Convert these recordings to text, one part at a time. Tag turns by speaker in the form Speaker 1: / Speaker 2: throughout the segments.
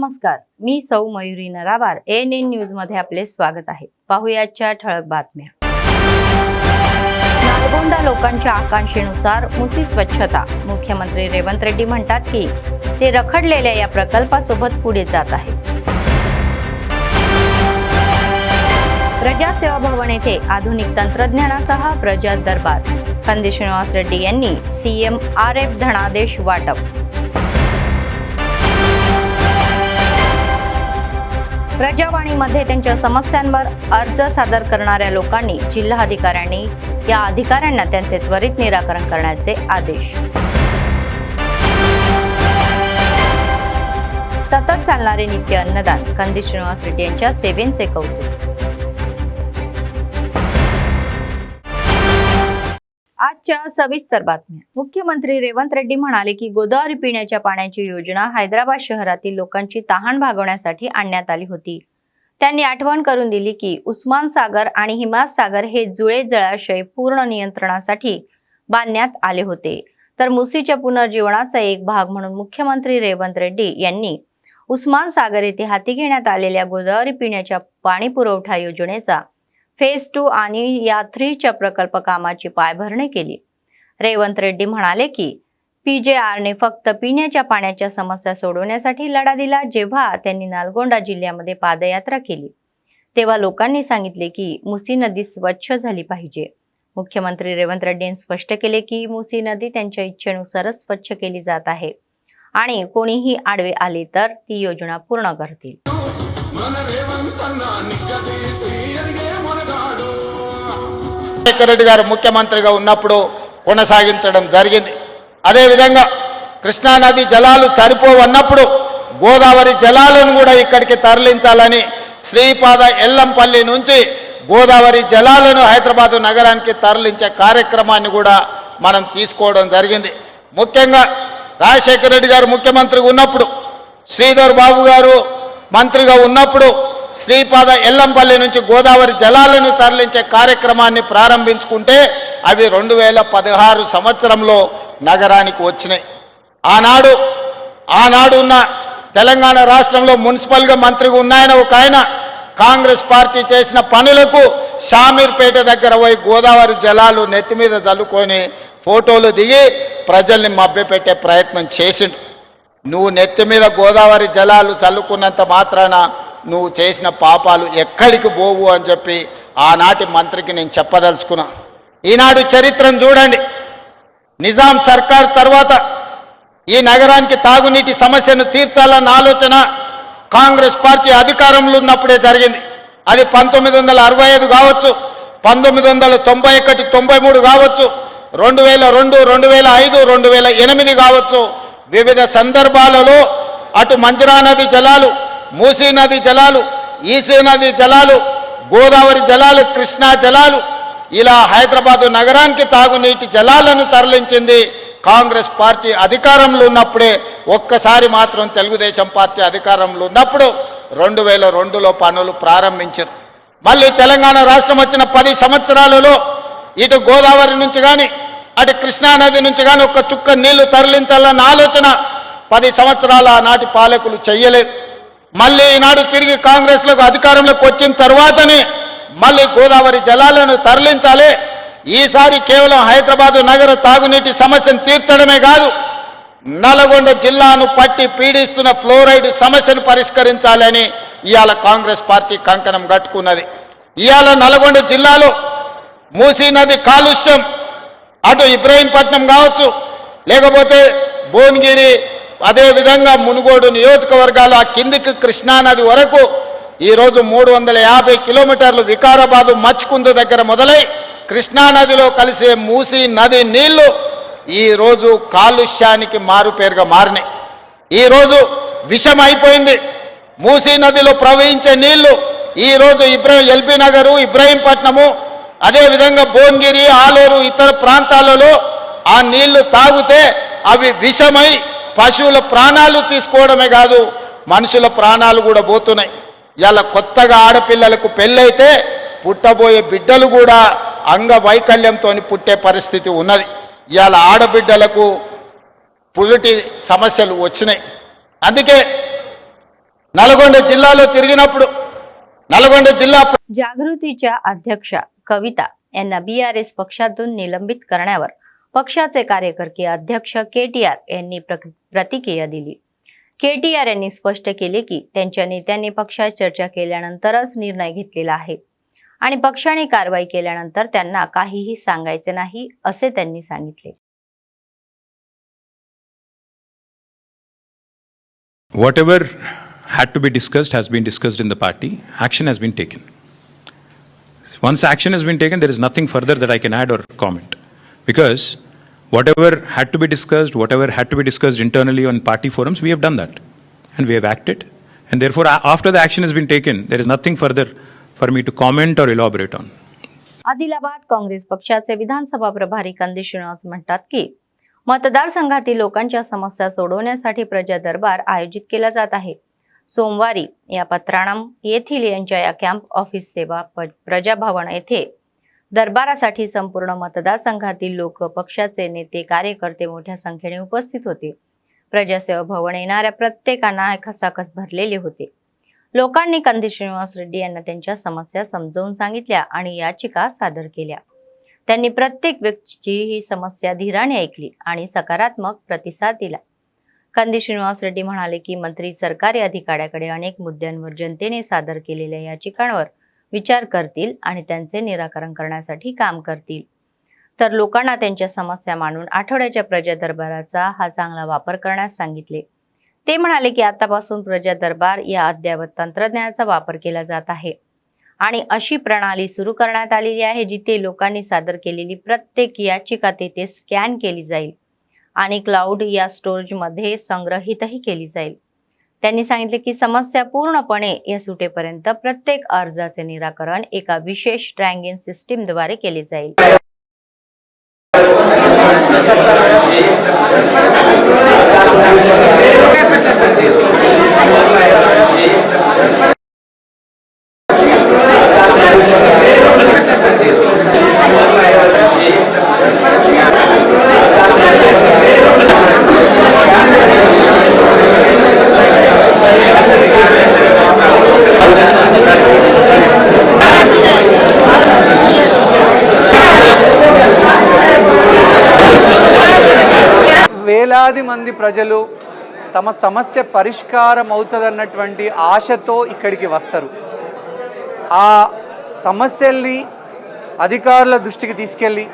Speaker 1: नमस्कार, मी सौ Mayuri नरावार. ANN news मध्ये आपले स्वागत आहे. पाहुयाच्या ठळक बातम्या. नालगोंडा लोकांच्या आकांक्षेनुसार मुसी स्वच्छता. मुख्यमंत्री रेवंत रेड्डी म्हणतात की ते रखडलेल्या या प्रकल्पासोबत पुढे जात आहेत. प्रजा सेवा भवन येथे आधुनिक तंत्रज्ञानासह प्रजा दरबार. कंदी श्रीनिवास रेड्डी यांनी CM RF धनादेश वाटप. प्रजावाणीमध्ये त्यांच्या समस्यांवर अर्ज सादर करणाऱ्या लोकांनी जिल्हाधिकाऱ्यांनी या अधिकाऱ्यांना त्यांचे त्वरित निराकरण करण्याचे आदेश. सतत चालणारे नित्य अन्नदान. कंदी श्रीनिवास रेड्डी यांच्या सेवेचे कौतुक. आजच्या सविस्तर बातम्या. मुख्यमंत्री रेवंत रेड्डी म्हणाले की गोदावरी पिण्याच्या पाण्याची योजना हैदराबाद शहरातील लोकांची तहान भागवण्यासाठी आणण्यात आली होती. त्यांनी आठवण करून दिली की उस्मान सागर आणि हिमास सागर हे जुळे जळाशय पूर्ण नियंत्रणासाठी बांधण्यात आले होते, तर मुसीच्या पुनर्जीवनाचा एक भाग म्हणून मुख्यमंत्री रेवंत रेड्डी यांनी उस्मान सागर येथे हाती घेण्यात आलेल्या गोदावरी पिण्याच्या पाणी पुरवठा योजनेचा फेज 2 आणि या 3 च्या प्रकल्प कामाची पायाभरणी केली. रेवंत रेड्डी म्हणाले की PJRने फक्त पिण्याच्या पाण्याच्या समस्या सोडवण्यासाठी लढा दिला. जेव्हा त्यांनी नालगोंडा जिल्ह्यामध्ये पादयात्रा केली तेव्हा लोकांनी सांगितले की मुसी नदी स्वच्छ झाली पाहिजे. मुख्यमंत्री रेवंत रेड्डी यांनी स्पष्ट केले की मुसी नदी त्यांच्या इच्छेनुसारच स्वच्छ केली जात आहे आणि कोणीही आडवे आले तर ती योजना पूर्ण करतील.
Speaker 2: రెడ్డి గారు ముఖ్యమంత్రిగా ఉన్నప్పుడు కొనసాగించడం జరిగింది. అదే విధంగా కృష్ణా నది జలాలు సరిపోవన్నప్పుడు గోదావరి జలాలను కూడా ఇక్కడికి తరలించాలని శ్రీపాద ఎల్లంపల్లి నుంచి గోదావరి జలాలను హైదరాబాద్ నగరానికి తరలించే కార్యక్రమాన్ని కూడా మనం తీసుకోవడం జరిగింది. ముఖ్యంగా రాజశేఖర రెడ్డి గారు ముఖ్యమంత్రిగా ఉన్నప్పుడు, శ్రీధర్ బాబు గారు మంత్రిగా ఉన్నప్పుడు శ్రీపాద ఎల్లంపల్లి నుంచి గోదావరి జలాలను తరలించే కార్యక్రమాన్ని ప్రారంభించుకుంటే అవి 2016 సంవత్సరంలో నగరానికి వచ్చినాయి. ఆనాడు ఉన్న తెలంగాణ రాష్ట్రంలో మున్సిపల్గా మంత్రిగా ఉన్నాయన ఒక ఆయన కాంగ్రెస్ పార్టీ చేసిన పనులకు షామీర్పేట దగ్గర పోయి గోదావరి జలాలు నెత్తి మీద చల్లుకొని ఫోటోలు దిగి ప్రజల్ని మభ్యపెట్టే ప్రయత్నం చేసిండు. నువ్వు నెత్తి మీద గోదావరి జలాలు చల్లుకున్నంత మాత్రాన నువ్వు చేసిన పాపాలు ఎక్కడికి పోవు అని చెప్పి ఆనాటి మంత్రికి నేను చెప్పదలుచుకున్నా. ఈనాడు చరిత్రను చూడండి. నిజాం సర్కార్ తర్వాత ఈ నగరానికి తాగునీటి సమస్యను తీర్చాలన్న ఆలోచన కాంగ్రెస్ పార్టీ అధికారంలో ఉన్నప్పుడే జరిగింది. అది 1965 కావచ్చు, 1991, 93 కావచ్చు, 2002, 2005, 2008 కావచ్చు. వివిధ సందర్భాలలో అటు మంజరా నది జలాలు, మూసీ నది జలాలు, ఈసీ నది జలాలు, గోదావరి జలాలు, కృష్ణా జలాలు, ఇలా హైదరాబాదు నగరానికి తాగునీటి జలాలను తరలించింది కాంగ్రెస్ పార్టీ అధికారంలో ఉన్నప్పుడే. ఒక్కసారి మాత్రం తెలుగుదేశం పార్టీ అధికారంలో ఉన్నప్పుడు 2002లో పనులు ప్రారంభించారు. మళ్ళీ తెలంగాణ రాష్ట్రం వచ్చిన 10 సంవత్సరాలలో ఇటు గోదావరి నుంచి కానీ అటు కృష్ణా నది నుంచి కానీ ఒక్క చుక్క నీళ్లు తరలించాలన్న ఆలోచన 10 సంవత్సరాల ఆనాటి పాలకులు చెయ్యలేదు. మళ్ళీ ఈనాడు తిరిగి కాంగ్రెస్లకు అధికారంలోకి వచ్చిన తర్వాతనే మళ్ళీ గోదావరి జలాలను తరలించాలి. ఈసారి కేవలం హైదరాబాదు నగర తాగునీటి సమస్యను తీర్చడమే కాదు, నల్గొండ జిల్లాను పట్టి పీడిస్తున్న ఫ్లోరైడ్ సమస్యను పరిష్కరించాలని ఇవాళ కాంగ్రెస్ పార్టీ కంకణం కట్టుకున్నది. ఇవాళ నల్గొండ జిల్లాలో మూసీ నది కాలుష్యం అటు ఇబ్రహీంపట్నం కావచ్చు, లేకపోతే భువనగిరి, అదేవిధంగా మునుగోడు నియోజకవర్గాలు ఆ కిందికి కృష్ణానది వరకు ఈరోజు 350 కిలోమీటర్లు వికారాబాదు మచ్కుందు దగ్గర మొదలై కృష్ణానదిలో కలిసే మూసీ నది నీళ్లు ఈరోజు కాలుష్యానికి మారుపేరుగా మారినాయి. ఈరోజు విషం అయిపోయింది. మూసీ నదిలో ప్రవహించే నీళ్లు ఈరోజు ఎల్బీ నగరు, ఇబ్రహీంపట్నము, అదేవిధంగా భువనగిరి, ఆలేరు, ఇతర ప్రాంతాలలో ఆ నీళ్లు తాగితే అవి విషమై పశువుల ప్రాణాలు తీసుకోవడమే కాదు, మనుషుల ప్రాణాలు కూడా పోతున్నాయి. ఇలా కొత్తగా ఆడపిల్లలకు పెళ్ళైతే పుట్టబోయే బిడ్డలు కూడా అంగవైకల్యంతో పుట్టే పరిస్థితి ఉన్నది. ఇవాళ ఆడబిడ్డలకు పురిటి సమస్యలు వచ్చినాయి. అందుకే నల్గొండ జిల్లాలో తిరిగినప్పుడు నల్గొండ జిల్లా
Speaker 1: जागृतीच्या अध्यक्षा कविता यांना बीआरएस पक्षातून निलंबित करण्यावर पक्षाचे कार्यकर्ते अध्यक्ष केटीआर यांनी प्रतिक्रिया दिली. केटीआर यांनी स्पष्ट केले की त्यांच्या नेत्यांनी पक्षात चर्चा केल्यानंतरच निर्णय घेतलेला आहे आणि पक्षाने कारवाई केल्यानंतर त्यांना काहीही सांगायचे नाही असे त्यांनी सांगितले.
Speaker 3: Whatever had to be discussed has been discussed in the party. Action has been taken. Once action has been taken, there is nothing further that I can add or comment. Because whatever had to be discussed, whatever had to be discussed internally on party forums, we have done that. And we have acted. And therefore, after the action has been taken, there is nothing further for me to comment or elaborate on.
Speaker 1: Adilabad Congress पक्षाचे विधानसभा प्रभारी कंदी श्रीनिवास म्हणतात की मतदारसंघातील लोकांच्या समस्या सोडवण्यासाठी प्रजा दरबार आयोजित केला जात आहे. सोमवारी या पत्राणम येथील यांच्या या कॅम्प ऑफिस सेवा प्रजा भवन येथे दरबारासाठी संपूर्ण मतदारसंघातील लोक, पक्षाचे नेते, कार्यकर्ते मोठ्या संख्येने उपस्थित होते. प्रजासेवा भवन येणाऱ्या प्रत्येकांना खसाखस भरलेले होते. लोकांनी कंदी श्रीनिवास रेड्डी यांना त्यांच्या समस्या समजावून सांगितल्या आणि याचिका सादर केल्या. त्यांनी प्रत्येक व्यक्तीची ही समस्या धीराने ऐकली आणि सकारात्मक प्रतिसाद दिला. कंदी श्रीनिवास रेड्डी म्हणाले की मंत्री सरकारी अधिकाऱ्याकडे अनेक मुद्द्यांवर जनतेने सादर केलेल्या याचिकांवर विचार करतील आणि त्यांचे निराकरण करण्यासाठी काम करतील. तर लोकांना त्यांच्या समस्या मांडून आठवड्याच्या प्रजा दरबाराचा हा चांगला वापर करण्यास सांगितले. ते म्हणाले की आतापासून प्रजा दरबार या अद्ययावत तंत्रज्ञानाचा वापर केला जात आहे आणि अशी प्रणाली सुरू करण्यात आलेली आहे जिथे लोकांनी सादर केलेली प्रत्येक याचिका तेथे स्कॅन केली जाईल आणि क्लाउड या स्टोरेजमध्ये संग्रहितही केली जाईल. त्यांनी सांगितले की समस्या पूर्णपणे या सुटेपर्यंत प्रत्येक अर्जाचे निराकरण एका विशेष ट्रँगिंग सिस्टीमद्वारे केले जाईल.
Speaker 4: వేలాది మంది ప్రజలు తమ సమస్య పరిష్కారం అవుతుందన్నటువంటి ఆశతో ఇక్కడికి వస్తారు. ఆ సమస్యల్ని అధికారుల దృష్టికి తీసుకెళ్ళి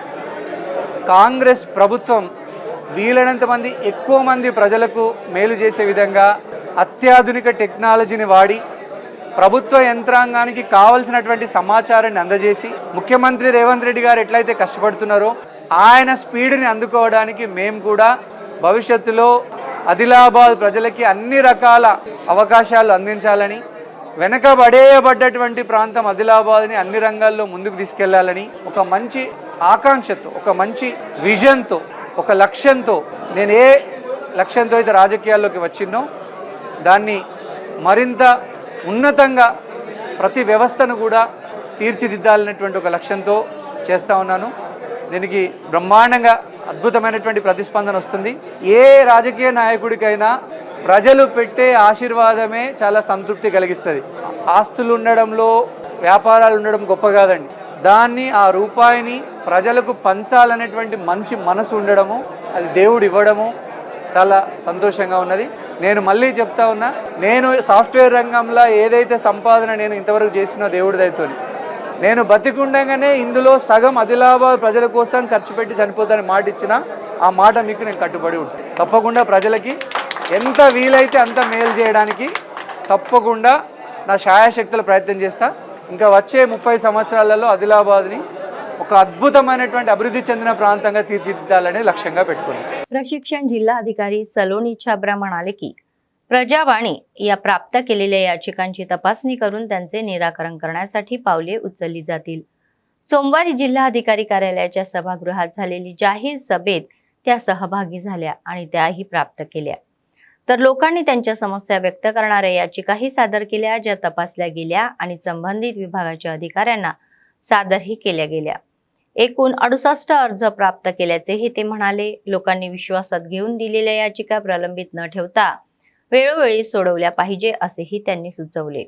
Speaker 4: కాంగ్రెస్ ప్రభుత్వం వీలైనంత మంది ఎక్కువ మంది ప్రజలకు మేలు చేసే విధంగా అత్యాధునిక టెక్నాలజీని వాడి ప్రభుత్వ యంత్రాంగానికి కావాల్సినటువంటి సమాచారాన్ని అందజేసి ముఖ్యమంత్రి రేవంత్ రెడ్డి గారు ఎట్లయితే కష్టపడుతున్నారో ఆయన స్పీడ్ని అందుకోవడానికి మేము కూడా భవిష్యత్తులో ఆదిలాబాద్ ప్రజలకి అన్ని రకాల అవకాశాలు అందించాలని, వెనకబడేయబడ్డటువంటి ప్రాంతం ఆదిలాబాద్ని అన్ని రంగాల్లో ముందుకు తీసుకెళ్లాలని ఒక మంచి ఆకాంక్షతో, ఒక మంచి విజన్తో, ఒక లక్ష్యంతో నేను ఏ లక్ష్యంతో అయితే రాజకీయాల్లోకి వచ్చినో దాన్ని మరింత ఉన్నతంగా ప్రతి వ్యవస్థను కూడా తీర్చిదిద్దాలనేటువంటి ఒక లక్ష్యంతో చేస్తూ ఉన్నాను. దీనికి బ్రహ్మాండంగా అద్భుతమైనటువంటి ప్రతిస్పందన వస్తుంది. ఏ రాజకీయ నాయకుడికైనా ప్రజలు పెట్టే ఆశీర్వాదమే చాలా సంతృప్తి కలిగిస్తుంది. ఆస్తులు ఉండడంలో, వ్యాపారాలు ఉండడం గొప్ప కాదండి. దాన్ని, ఆ రూపాయిని ప్రజలకు పంచాలనేటువంటి మంచి మనసు ఉండడము, అది దేవుడు ఇవ్వడము చాలా సంతోషంగా ఉన్నది. నేను మళ్ళీ చెప్తా ఉన్నా, నేను సాఫ్ట్వేర్ రంగంలో ఏదైతే సంపాదన నేను ఇంతవరకు చేసినో దేవుడి దయతోని, నేను బతికుండగానే ఇందులో సగం ఆదిలాబాద్ ప్రజల కోసం ఖర్చు పెట్టి చనిపోతానని మాట ఇచ్చిన ఆ మాట మీకు నేను కట్టుబడి ఉంటాను. తప్పకుండా ప్రజలకి ఎంత వీలైతే అంత మేలు చేయడానికి తప్పకుండా నా శాయశక్తుల ప్రయత్నం చేస్తా. ఇంకా వచ్చే 30 సంవత్సరాలలో ఆదిలాబాద్ని ఒక అద్భుతమైనటువంటి అభివృద్ధి చెందిన ప్రాంతంగా తీర్చిదిద్దాలని లక్ష్యంగా పెట్టుకున్నాను.
Speaker 1: प्रशिक्षण जिल्हाधिकारी सलोनी छाबरा म्हणाले की प्रजावाणी या प्राप्त केलेल्या याचिकांची तपासणी करून त्यांचे निराकरण करण्यासाठी पावले उचलली जातील. सोमवारी जिल्हाधिकारी कार्यालयाच्या सभागृहात झालेली जाहीर सभेत त्या सहभागी झाल्या आणि त्याही प्राप्त केल्या. तर लोकांनी त्यांच्या समस्या व्यक्त करणाऱ्या याचिकाही सादर केल्या, ज्या तपासल्या गेल्या आणि संबंधित विभागाच्या अधिकाऱ्यांना सादरही केल्या गेल्या. एकूण 68 अर्ज प्राप्त केल्याचेही ते म्हणाले. लोकांनी विश्वासात घेऊन दिलेल्या याचिका प्रलंबित न ठेवता वेळोवेळी सोडवल्या पाहिजे असेही त्यांनी सुचवले.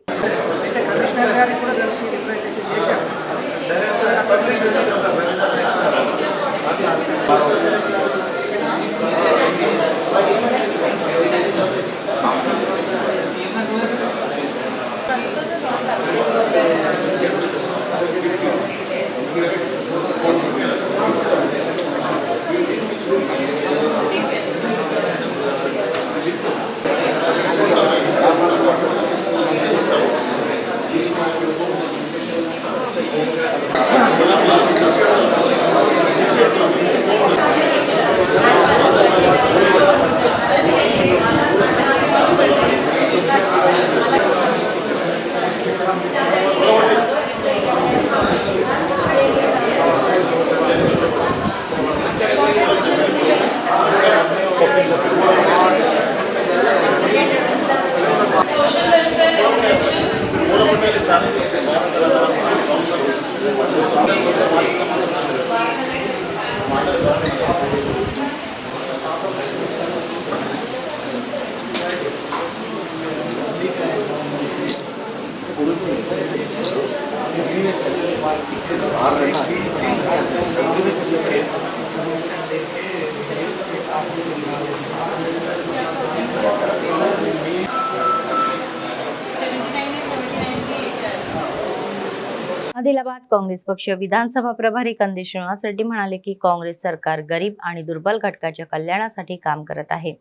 Speaker 1: आदिलाबाद काँग्रेस पक्ष विधानसभा प्रभारी कंदी श्रीनिवास रेड्डी म्हणाले की काँग्रेस सरकार गरीब आणि दुर्बल घटकाच्या कल्याणासाठी काम करत आहे.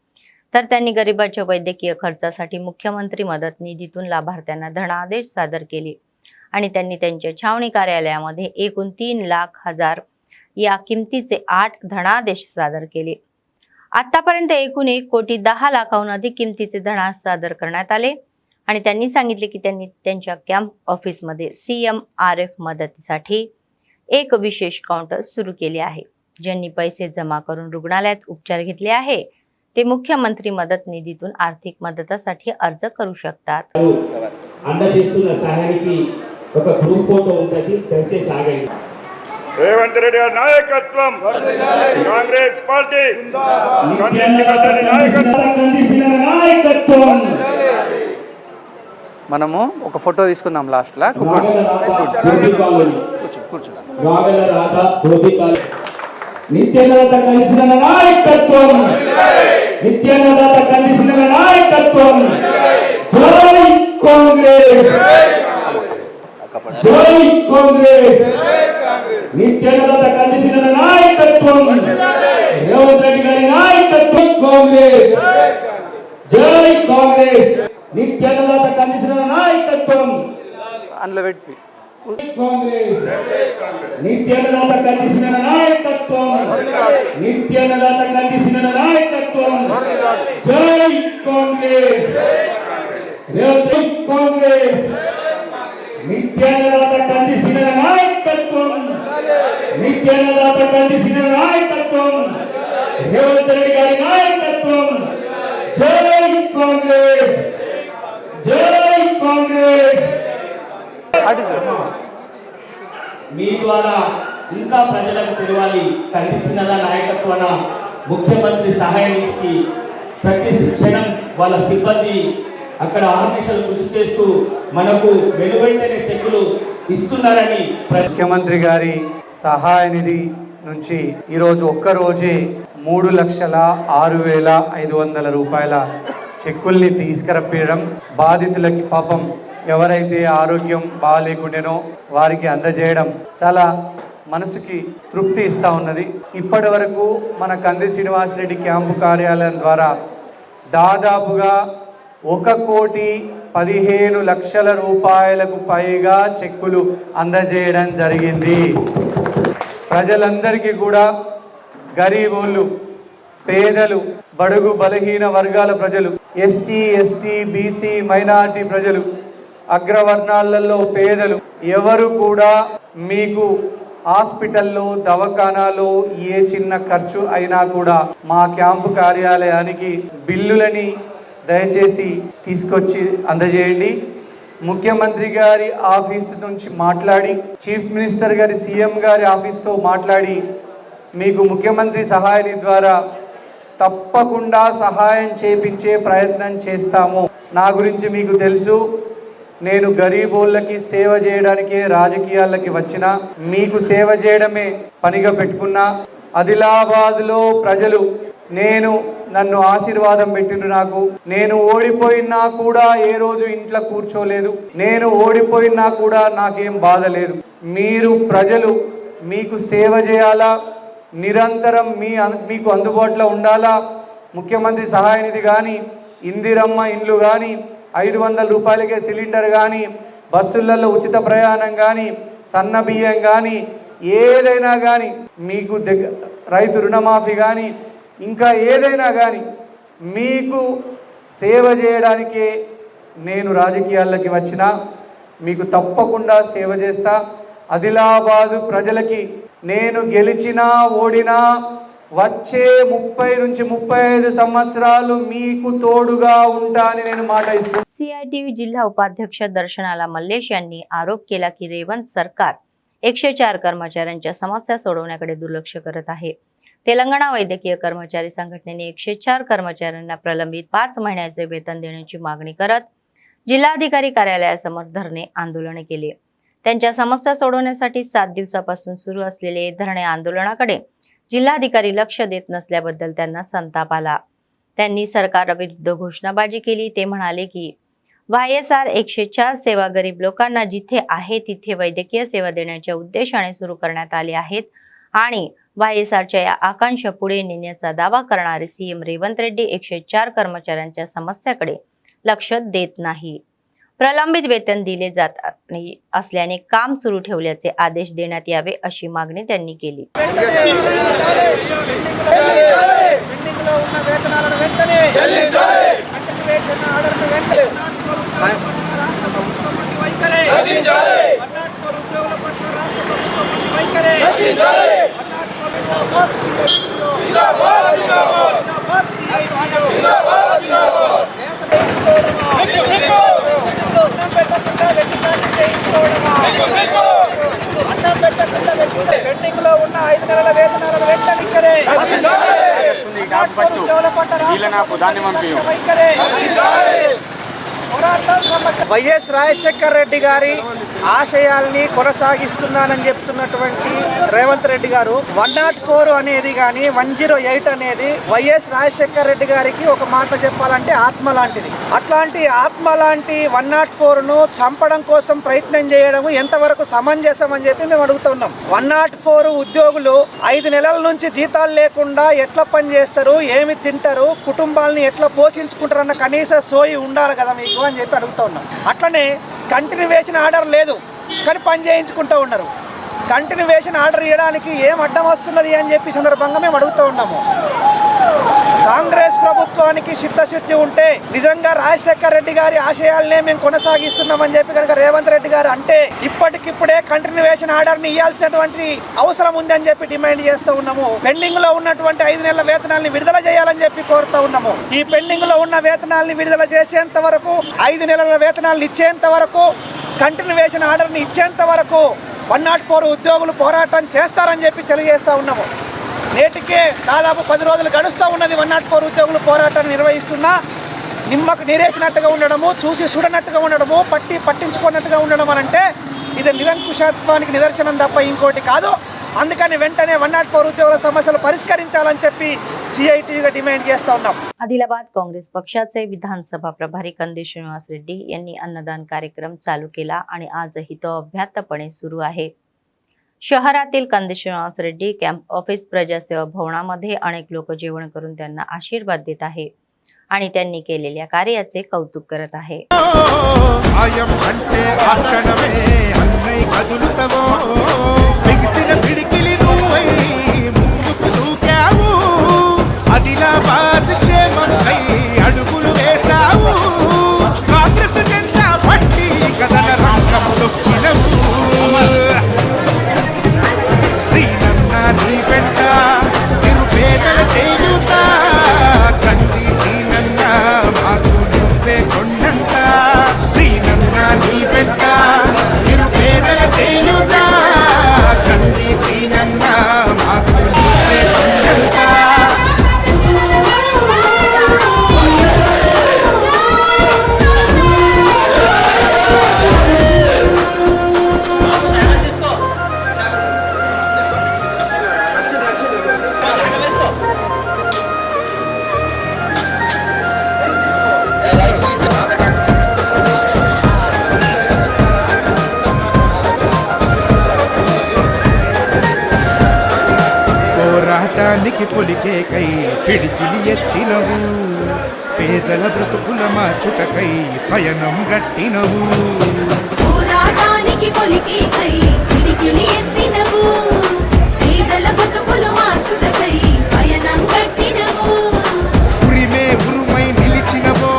Speaker 1: तर त्यांनी गरिबांच्या वैद्यकीय खर्चासाठी मुख्यमंत्री मदत निधीतून लाभार्थ्यांना धनादेश सादर केले आणि त्यांनी त्यांच्या छावणी कार्यालयामध्ये एकूण 3,00,000 या किमतीचे 8 धनादेश सादर केले. आतापर्यंत एकूण 1,10,00,000 अधिक किमतीचे धनादेश सादर करण्यात आले आणि त्यांनी सांगितले की त्यांनी त्यांच्या कॅम्प ऑफिसमध्ये CMRF मदतीसाठी एक विशेष काउंटर सुरू केले आहे. ज्यांनी पैसे जमा करून रुग्णालयात उपचार घेतले आहे ते मुख्यमंत्री मदत निधीतून आर्थिक मदतासाठी अर्ज करू शकतात.
Speaker 5: అందజేస్తున్న సహాయానికి ఒక గ్రూప్ ఫోటో ఉంటుంది, దయచేసి ఆగండి.
Speaker 6: రేవంత్ రెడ్డి గారి నాయకత్వం, కాంగ్రెస్ పార్టీ
Speaker 5: నాయకత్వం.
Speaker 4: మనము ఒక ఫోటో తీసుకుందాం లాస్ట్ లా.
Speaker 5: నిత్యాన్నదాత కలిసిన నాయకత్వం, నిత్యాన్నదాత కలిసిన నాయకత్వం. జై కాంగ్రెస్, జై కాంగ్రెస్. నిత్యాన్నదాత కలిసిన నాయకత్వం, రేవంత్ రెడ్డి గారి నాయకత్వం. కాంగ్రెస్, జై కాంగ్రెస్. నిత్యాన్నదాత కలిసిన నాయకత్వం.
Speaker 4: అందులో పెట్టి
Speaker 5: కాంగ్రెస్, నిత్యాన్నదాత కలిసిన నాయకత్వం, నిత్యాన్నదాత కలిసిన నాయకత్వం. జై కాంగ్రెస్, జై కాంగ్రెస్. నిత్యాన్నదాత కలిసిన నాయకత్వం, నిత్యాన్నదాత కలిసిన నాయకత్వం. రేవంత్ రెడ్డి గారి నాయకత్వం. జై కాంగ్రెస్, జై కాంగ్రెస్. మీ ద్వారా ఇంకా ప్రజలకు తెలియాలి. కనిపించిన నాయకత్వాన ముఖ్యమంత్రి సహాయ నిధికి ప్రతి క్షణం వాళ్ళ సిబ్బంది అక్కడ ఆర్గనైజేషన్ కృషి చేస్తూ మనకు వెనువెంటనే చెక్కులు ఇస్తున్నారని
Speaker 4: ముఖ్యమంత్రి గారి సహాయ నిధి నుంచి ఈరోజు ఒక్కరోజే 3,06,500 రూపాయల చెక్కుల్ని తీసుకురప్పడం, బాధితులకి పాపం ఎవరైతే ఆరోగ్యం బాగాలేకుండానో వారికి అందజేయడం చాలా మనసుకి తృప్తి ఇస్తూ ఉన్నది. ఇప్పటి వరకు మన కంది శ్రీనివాస్ రెడ్డి క్యాంపు కార్యాలయం ద్వారా దాదాపుగా 1,15,00,000 రూపాయలకు పైగా చెక్కులు అందజేయడం జరిగింది. ప్రజలందరికీ కూడా గరీబోళ్ళు, పేదలు, బడుగు బలహీన వర్గాల ప్రజలు, ఎస్సీ, ఎస్టీ, బీసీ, మైనారిటీ ప్రజలు, అగ్రవర్ణాలలో పేదలు ఎవరు కూడా మీకు హాస్పిటల్లో, దవాఖానాలో ఏ చిన్న ఖర్చు అయినా కూడా మా క్యాంపు కార్యాలయానికి బిల్లులని దయచేసి తీసుకొచ్చి అందజేయండి. ముఖ్యమంత్రి గారి ఆఫీస్ నుంచి మాట్లాడి, చీఫ్ మినిస్టర్ గారి, సీఎం గారి ఆఫీస్తో మాట్లాడి మీకు ముఖ్యమంత్రి సహాయ నిధి ద్వారా తప్పకుండా సహాయం చేపించే ప్రయత్నం చేస్తాము. నా గురించి మీకు తెలుసు, నేను గరీబోళ్ళకి సేవ చేయడానికే రాజకీయాలకి వచ్చిన, మీకు సేవ చేయడమే పనిగా పెట్టుకున్నా. ఆదిలాబాద్లో ప్రజలు నన్ను ఆశీర్వాదం పెట్టిండ్రు. నేను ఓడిపోయినా కూడా ఏ రోజు ఇంట్లో కూర్చోలేదు. నేను ఓడిపోయినా కూడా నాకేం బాధ లేదు. మీరు ప్రజలు మీకు సేవ చేయాలా, నిరంతరం మీకు అందుబాటులో ఉండాలా. ముఖ్యమంత్రి సహాయ నిధి కానీ, ఇందిరమ్మ ఇండ్లు కానీ, 500 రూపాయలకే సిలిండర్ కానీ, బస్సులలో ఉచిత ప్రయాణం కానీ, సన్న బియ్యం కానీ, ఏదైనా కానీ మీకు రైతు రుణమాఫీ కానీ, ఇంకా ఏదైనా కానీ మీకు సేవ చేయడానికే నేను రాజకీయాల్లోకి వచ్చిన. మీకు తప్పకుండా సేవ చేస్తా. ఆదిలాబాదు ప్రజలకి నేను గెలిచినా ఓడినా వచ్చే 30 నుంచి 35 సంవత్సరాలు మీకు తోడుగా ఉంటా అని నేను మాట ఇస్తున్నాను.
Speaker 1: सीआयटीयू जिल्हा उपाध्यक्ष दर्शनाला मल्लेश यांनी आरोप केला की रेवंत सरकार 104 कर्मचाऱ्यांच्या समस्या सोडवण्याकडे दुर्लक्ष करत आहे. तेलंगणा वैद्यकीय कर्मचारी संघटनेने 104 कर्मचाऱ्यांना प्रलंबित 5 महिन्याचे वेतन देण्याची मागणी करत जिल्हाधिकारी कार्यालयासमोर धरणे आंदोलन केले. त्यांच्या समस्या सोडवण्यासाठी 7 दिवसापासून सुरू असलेले धरणे आंदोलनाकडे जिल्हाधिकारी लक्ष देत नसल्याबद्दल त्यांना संताप आला. त्यांनी सरकारविरुद्ध घोषणाबाजी केली. ते म्हणाले की YSR 104 सेवा गरीब लोकांना जिथे आहे तिथे वैद्यकीय सेवा देण्याच्या उद्देशाने सुरू करण्यात आले आहेत आणि YSRच्या या आकांक्षा पुढे नेण्याचा दावा करणारे सीएम रेवंत रेड्डी 104 कर्मचाऱ्यांच्या समस्याकडे लक्ष देत नाही. प्रलंबित वेतन दिले जात असल्याने काम सुरू ठेवल्याचे आदेश देण्यात यावे अशी मागणी त्यांनी केली.
Speaker 7: పెండింగ్లో ఉన్న 5 నెలల వేతనాలను వెంటనే వైఎస్ రాజశేఖర్ రెడ్డి గారి ఆశయాల్ని కొనసాగిస్తున్నానని చెప్తున్నటువంటి రేవంత్ రెడ్డి గారు 104 అనేది కానీ 108 అనేది వైఎస్ రాజశేఖర్ రెడ్డి గారికి ఒక మాట చెప్పాలంటే ఆత్మ లాంటిది. అట్లాంటి ఆత్మ లాంటి 104ను చంపడం కోసం ప్రయత్నం చేయడం ఎంతవరకు సమంజసం అని చెప్పి మేము అడుగుతున్నాం. 104 ఉద్యోగులు 5 నెలల నుంచి జీతాలు లేకుండా ఎట్లా పని చేస్తారు, ఏమి తింటారు, కుటుంబాలని ఎట్లా పోషించుకుంటారు అన్న కనీస సోయి ఉండాలి కదా మీకు అని చెప్పి అడుగుతూ ఉన్నాం. అట్లనే కంటిన్యూవేషన్ ఆర్డర్ లేదు కానీ పని చేయించుకుంటూ ఉన్నారు. కంటిన్యూవేషన్ ఆర్డర్ ఇవ్వడానికి ఏం అడ్డం వస్తున్నది అని చెప్పి సందర్భంగా మేము అడుగుతూ ఉన్నాము. కాంగ్రెస్ ప్రభుత్వానికి చిత్తశుద్ధి ఉంటే నిజంగా రాజశేఖర్ రెడ్డి గారి ఆశయాలనే మేము కొనసాగిస్తున్నామని చెప్పి కనుక రేవంత్ రెడ్డి గారు అంటే ఇప్పటికిప్పుడే కంటిన్యూవేషన్ ఆర్డర్ని ఇవ్వాల్సినటువంటి అవసరం ఉందని చెప్పి డిమాండ్ చేస్తూ ఉన్నాము. పెండింగ్ లో ఉన్నటువంటి 5 నెలల వేతనాలను విడుదల చేయాలని చెప్పి కోరుతూ ఉన్నాము. ఈ పెండింగ్ లో ఉన్న వేతనాలను విడుదల చేసేంత వరకు, 5 నెలల వేతనాలను ఇచ్చేంత వరకు, కంటిన్యూవేషన్ ఆర్డర్ని ఇచ్చేంత వరకు 104 ఉద్యోగులు పోరాటం చేస్తారని చెప్పి తెలియజేస్తూ ఉన్నాము. నేటికే దాదాపు 10 రోజులు గడుస్తూ ఉన్నది 104 ఉద్యోగులు పోరాటాన్ని నిర్వహిస్తున్నా నిమ్మకు నీరేసినట్టుగా ఉండడము, చూసి చూడనట్టుగా ఉండడము, పట్టించుకున్నట్టుగా ఉండడం అంటే ఇది నిరంకుశత్వానికి నిదర్శనం తప్ప ఇంకోటి కాదు. అందుకని వెంటనే 104 ఉద్యోగుల సమస్యలు పరిష్కరించాలని చెప్పి सीआयटीयूగా डिमांड చేస్తూ ఉన్నాం.
Speaker 1: आदिलाबाद काँग्रेस पक्षाचे विधानसभा प्रभारी कंदी श्रीनिवास रेड्डी यांनी अन्नदान कार्यक्रम चालू केला आणि आजही तो अभ्यासपणे सुरू आहे. शहरातील कंदी श्रीनिवास रेड्डी कॅम्प ऑफिस प्रजासेवा भवनामध्ये अनेक लोक जेवण करून त्यांना आशीर्वाद देत आहे आणि त्यांनी केलेल्या कार्याचे कौतुक करत आहे.
Speaker 8: ఆదిలాబాద్ క్షేమంపై అడుగులు వేశావు, కాంగ్రెస్ జెండా పట్టి కథన రంగం తొక్కినవు. శ్రీనన్న నీ వెంట నిరుపేదల చేయుత, కంది శ్రీనన్న మాకు నువ్వే కొండంత. శ్రీనన్న నీ వెంట నిరుపేదల చేయుత, కంది శ్రీనన్న మాకు నువ్వే కొండంత. పోరాటానికి పొలికేకై పిడికిలి ఎత్తినవు, పేదల బ్రతుకుల మార్చుటకై పయనం గట్టినవు.
Speaker 9: పోరాటానికి పొలికేకై పిడికిలి ఎత్తినవు, పేదల బ్రతుకులు మార్చుటకై పయనం గట్టినవు.
Speaker 8: ఉరిమే ఉరుమై నిలిచినవో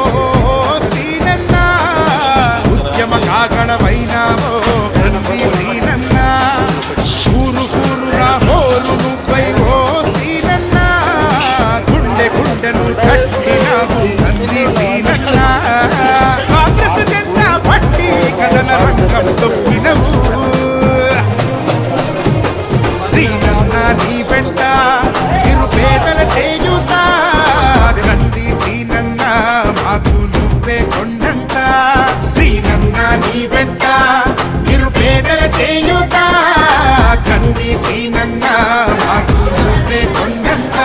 Speaker 8: సీనన్న, ఉద్యమ కాగడవైనావో గ్రంథి సీనన్న. ఊరు ఊరురా హోరు నువ్వై ఓ సీనన్న, గుండె గుండెను కట్టినావు గ్రంథి సీనన్న. కాంగ్రెస్ జెండా పట్టి కథన రంగం తొక్కినవు, సీనన్న నీ వెంట నిరుపేదల చేయుత. గ్రంథి సీనన్న మాకు నువ్వే కొండంత, సీనన్న నీ వెంట నిరుపేదల చేయుత. గ్రంథి సీనన్న మాకు నువ్వే కొండంత.